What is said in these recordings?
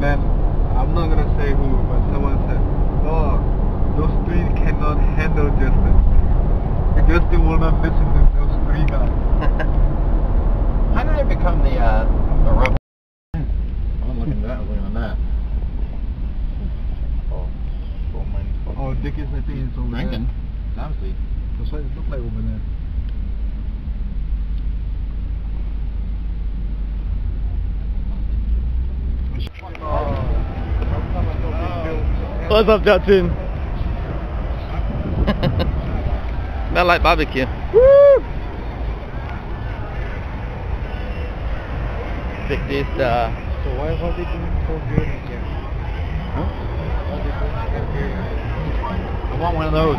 then I'm not gonna say who, but someone said, "Oh, those three cannot handle Justin. Justin will not listen to those three guys." How did I become the rebel? I'm looking at that. I'm looking at that. Oh, Dick is, I think, it's over drinking. there. Obviously. That's what it looked like over there. What's up, Justin? Smell like barbecue. Woo! Take this. So why are they doing so good again? Huh? I want one of those.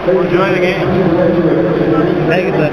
Enjoy the game. Thank you, sir.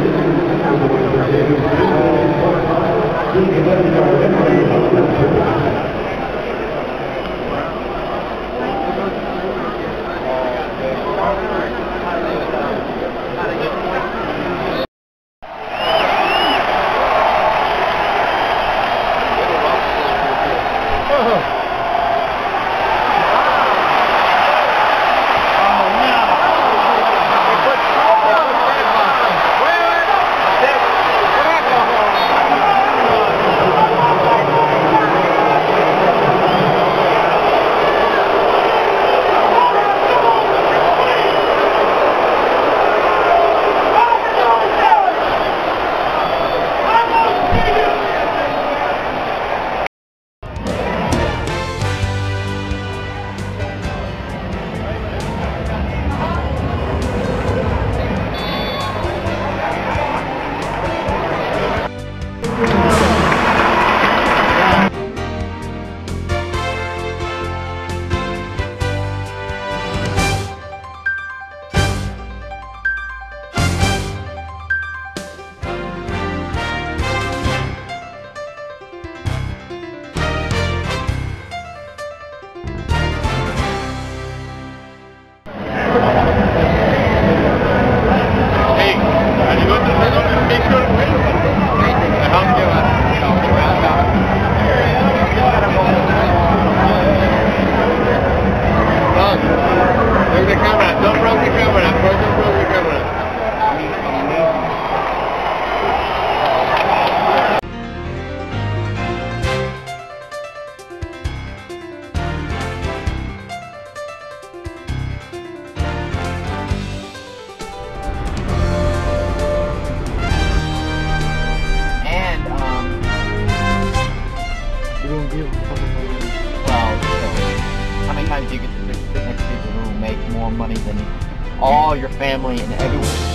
How many times do you get to sit next to people who make more money than all your family and everyone?